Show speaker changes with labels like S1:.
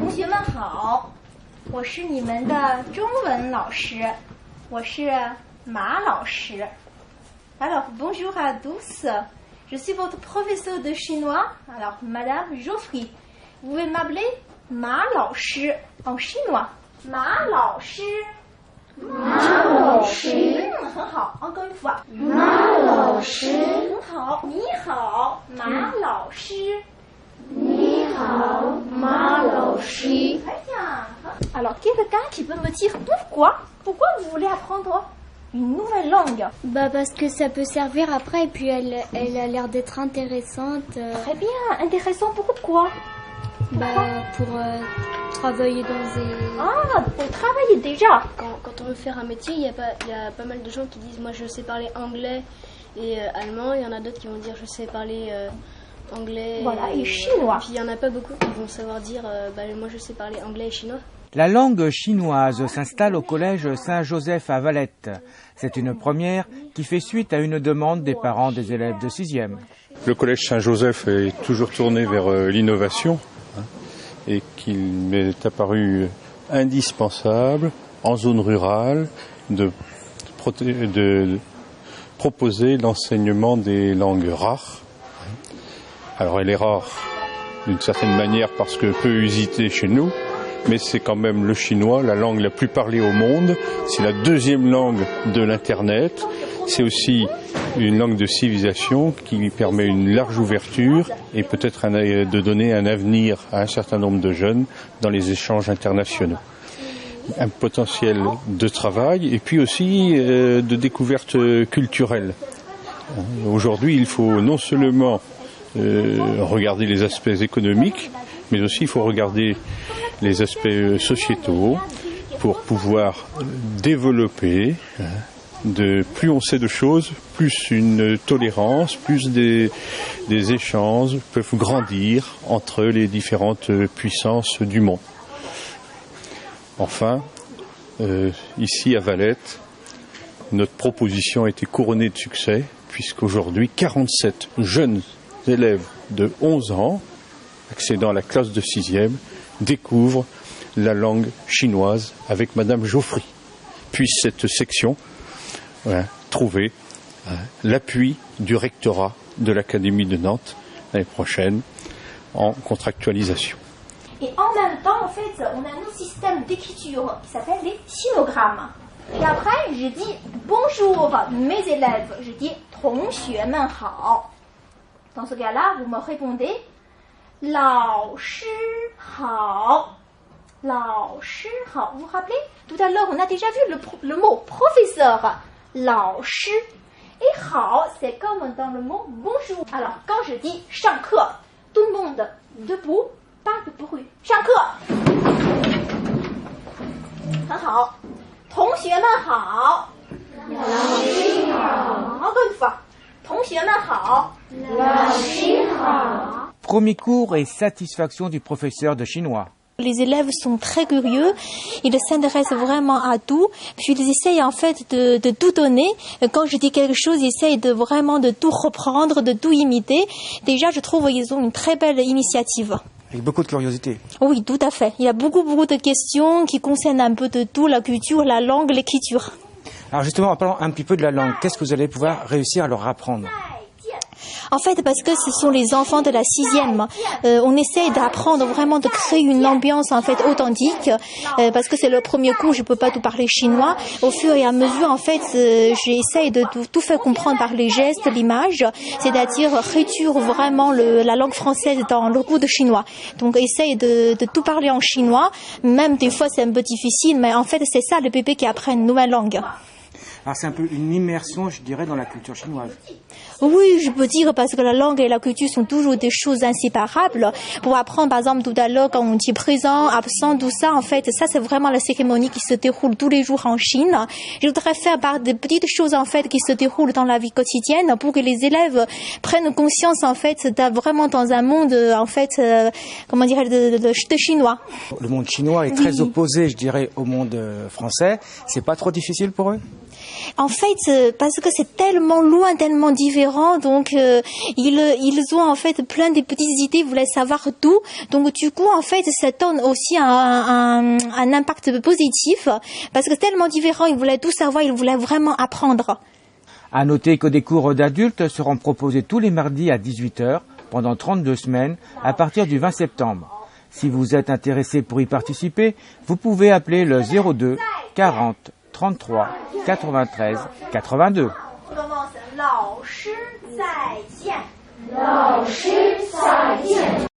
S1: 同学们好，我是你们的中文老师，我是马老师。Alors, bonjour à tous. Je suis votre professeur de chinois. Alors, Madame Geoffrey. Vous pouvez m'appeler Ma 老师 en chinois. Ma 老师。
S2: 马老师。
S1: 很好。Encore une fois.
S2: 马老师。
S1: 很好。你好，马老师。
S2: 你好，马老师。
S1: Très bien. Alors, quelqu'un qui peut me dire pourquoi vous voulez apprendre une nouvelle langue?
S3: Parce que ça peut servir après et puis elle a l'air d'être intéressante.
S1: Très bien, intéressant pourquoi?
S3: Pour travailler dans des...
S1: Ah, pour travailler déjà.
S4: Quand on veut faire un métier, il y a pas mal de gens qui disent moi je sais parler anglais et allemand. Il y en a d'autres qui vont dire je sais parler anglais
S1: et chinois.
S4: Puis il y en a pas beaucoup qui vont savoir dire moi je sais parler anglais et chinois.
S5: La langue chinoise s'installe au collège Saint-Joseph à Valette. C'est une première qui fait suite à une demande des parents des élèves de 6e.
S6: Le collège Saint-Joseph est toujours tourné vers l'innovation et qu'il m'est apparu indispensable en zone rurale de proposer l'enseignement des langues rares. Alors elle est rare d'une certaine manière parce que peu usitée chez nous, mais c'est quand même le chinois, la langue la plus parlée au monde. C'est la deuxième langue de l'Internet. C'est aussi une langue de civilisation qui lui permet une large ouverture et peut-être de donner un avenir à un certain nombre de jeunes dans les échanges internationaux. Un potentiel de travail et puis aussi de découverte culturelle. Aujourd'hui, il faut non seulement regarder les aspects économiques, mais aussi il faut regarder les aspects sociétaux pour pouvoir développer. Plus on sait de choses, plus une tolérance, plus des échanges peuvent grandir entre les différentes puissances du monde. Enfin, ici à Valette, notre proposition a été couronnée de succès puisqu'aujourd'hui 47 jeunes élèves de 11 ans accédant à la classe de 6e découvrent la langue chinoise avec Madame Geoffrey. Puis cette section trouver l'appui du rectorat de l'Académie de Nantes l'année prochaine en contractualisation.
S1: Et en même temps, en fait, on a un autre système d'écriture qui s'appelle les sinogrammes. Et après, je dis bonjour mes élèves, je dis 同学们好. Dans ce cas-là, vous me répondez 老师好. 老师好. Vous vous rappelez? Tout à l'heure, on a déjà vu le mot professeur. 老师. Et 好, c'est comme dans le mot bonjour. Alors, quand je dis 上课, tout le monde debout, pas de bruit. 上课. 很好. 同学们好.
S2: 老师好.
S1: Encore une fois. 同学们好.
S2: 老师好.
S5: Premier cours et satisfaction du professeur de chinois.
S7: Les élèves sont très curieux, ils s'intéressent vraiment à tout, puis ils essayent en fait de tout donner. Quand je dis quelque chose, ils essayent vraiment de tout reprendre, de tout imiter. Déjà, je trouve qu'ils ont une très belle initiative.
S5: Avec beaucoup de curiosité.
S7: Oui, tout à fait. Il y a beaucoup de questions qui concernent un peu de tout, la culture, la langue, l'écriture.
S5: Alors justement, en parlant un petit peu de la langue, qu'est-ce que vous allez pouvoir réussir à leur apprendre ?
S7: En fait, parce que ce sont les enfants de la 6e, on essaie d'apprendre vraiment de créer une ambiance en fait authentique, parce que c'est le premier cours, je peux pas tout parler chinois. Au fur et à mesure, en fait, j'essaie de tout faire comprendre par les gestes, l'image, c'est-à-dire réduire vraiment la langue française dans le cours de chinois. Donc, essaye de tout parler en chinois, même des fois c'est un peu difficile, mais en fait, c'est ça les bébés qui apprennent une nouvelle langue.
S5: Alors c'est un peu une immersion, je dirais, dans la culture chinoise.
S7: Oui, je peux dire parce que la langue et la culture sont toujours des choses inséparables. Pour apprendre, par exemple, tout à l'heure, quand on dit présent, absent, tout ça, en fait, ça c'est vraiment la cérémonie qui se déroule tous les jours en Chine. Je voudrais faire par des petites choses, en fait, qui se déroulent dans la vie quotidienne pour que les élèves prennent conscience, en fait, d'être vraiment dans un monde, en fait, comment dirais de chinois.
S5: Le monde chinois est très opposé, je dirais, au monde français. C'est pas trop difficile pour eux ?
S7: En fait, parce que c'est tellement loin, tellement différent, donc ils ont en fait plein de petites idées, ils voulaient savoir tout. Donc du coup, en fait, ça donne aussi un impact positif, parce que tellement différent, ils voulaient tout savoir, ils voulaient vraiment apprendre.
S5: À noter que des cours d'adultes seront proposés tous les mardis à 18h pendant 32 semaines à partir du 20 septembre. Si vous êtes intéressé pour y participer, vous pouvez appeler le 02 40 33 93 82.
S1: 老师再见。
S2: 老师再见。